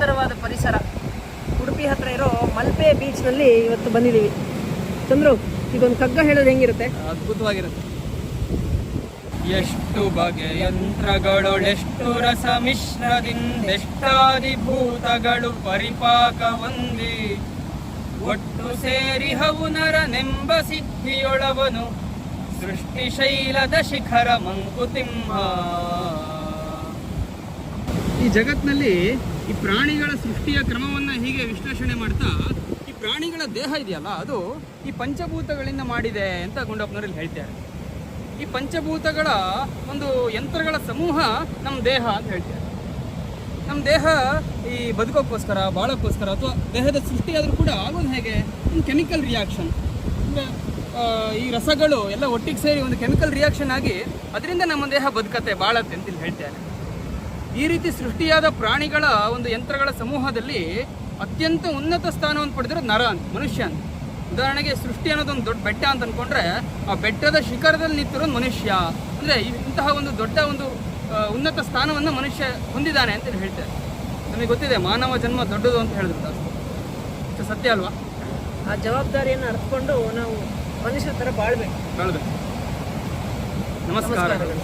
ಸುಂದರವಾದ ಪರಿಸರ. ಉಡುಪಿ ಹತ್ರ ಇರೋ ಮಲ್ಪೆ ಬೀಚ್ನಲ್ಲಿ ಇವತ್ತು ಬಂದಿದ್ದೀವಿ. ಚಂದ್ರು, ಇದೊಂದು ಕಗ್ಗ ಹೇಳೋದು ಹೆಂಗಿರುತ್ತೆ? ಅದ್ಭುತವಾಗಿರುತ್ತೆ. ಎಷ್ಟು ಬಗೆಯ ಯಂತ್ರಗಳೆಷ್ಟು ರಸ ಮಿಶ್ರದಿಂದೆಷ್ಟಾದಿಭೂತಗಳು ಪರಿಪಾಕ ಹೊಂದಿ ಒಟ್ಟು ಸೇರಿ ಹವು ನರನೆಂಬ ಸಿದ್ಧಿಯೊಳವನು ಸೃಷ್ಟಿಶೈಲದ ಶಿಖರ ಮಂಕುತಿಮ್ಮ. ಈ ಜಗತ್ತಿನಲ್ಲಿ ಈ ಪ್ರಾಣಿಗಳ ಸೃಷ್ಟಿಯ ಕ್ರಮವನ್ನು ಹೀಗೆ ವಿಶ್ಲೇಷಣೆ ಮಾಡ್ತಾ, ಈ ಪ್ರಾಣಿಗಳ ದೇಹ ಇದೆಯಲ್ಲ, ಅದು ಈ ಪಂಚಭೂತಗಳಿಂದ ಮಾಡಿದೆ ಅಂತ ಗುಂಡಪ್ಪನವರಲ್ಲಿ ಹೇಳ್ತಾರೆ. ಈ ಪಂಚಭೂತಗಳ ಒಂದು ಯಂತ್ರಗಳ ಸಮೂಹ ನಮ್ಮ ದೇಹ ಅಂತ ಹೇಳ್ತಾರೆ. ನಮ್ಮ ದೇಹ ಈ ಬದುಕೋಕ್ಕೋಸ್ಕರ, ಬಾಳೋಕ್ಕೋಸ್ಕರ, ಅಥವಾ ದೇಹದ ಸೃಷ್ಟಿಯಾದರೂ ಕೂಡ ಆಗೋದು ಹೇಗೆ? ಒಂದು ಕೆಮಿಕಲ್ ರಿಯಾಕ್ಷನ್. ಅಂದರೆ ಈ ರಸಗಳು ಎಲ್ಲ ಒಟ್ಟಿಗೆ ಸೇರಿ ಒಂದು ಕೆಮಿಕಲ್ ರಿಯಾಕ್ಷನ್ ಆಗಿ ಅದರಿಂದ ನಮ್ಮ ದೇಹ ಬದುಕತ್ತೆ, ಬಾಳತ್ತೆ ಅಂತ ಹೇಳ್ತಾರೆ. ಈ ರೀತಿ ಸೃಷ್ಟಿಯಾದ ಪ್ರಾಣಿಗಳ ಒಂದು ಯಂತ್ರಗಳ ಸಮೂಹದಲ್ಲಿ ಅತ್ಯಂತ ಉನ್ನತ ಸ್ಥಾನವನ್ನು ಪಡೆದಿರೋದು ನರ ಅಂತ, ಮನುಷ್ಯ ಅಂತ. ಉದಾಹರಣೆಗೆ ಸೃಷ್ಟಿ ಅನ್ನೋದೊಂದು ದೊಡ್ಡ ಬೆಟ್ಟ ಅಂತ ಅಂದ್ಕೊಂಡ್ರೆ, ಆ ಬೆಟ್ಟದ ಶಿಖರದಲ್ಲಿ ನಿಂತಿರೋದು ಮನುಷ್ಯ. ಅಂದರೆ ಇಂತಹ ಒಂದು ದೊಡ್ಡ ಒಂದು ಉನ್ನತ ಸ್ಥಾನವನ್ನು ಮನುಷ್ಯ ಹೊಂದಿದ್ದಾನೆ ಅಂತ ಹೇಳ್ತಾರೆ. ನಮಗೆ ಗೊತ್ತಿದೆ ಮಾನವ ಜನ್ಮ ದೊಡ್ಡದು ಅಂತ ಹೇಳಿದ್ರು, ಅದು ಸತ್ಯ ಅಲ್ವಾ? ಆ ಜವಾಬ್ದಾರಿಯನ್ನು ಅರ್ಥಕೊಂಡು ನಾವು ಮನುಷ್ಯರ ಥರ ಬಾಳ್ಬೇಕು. ನಮಸ್ಕಾರಗಳು.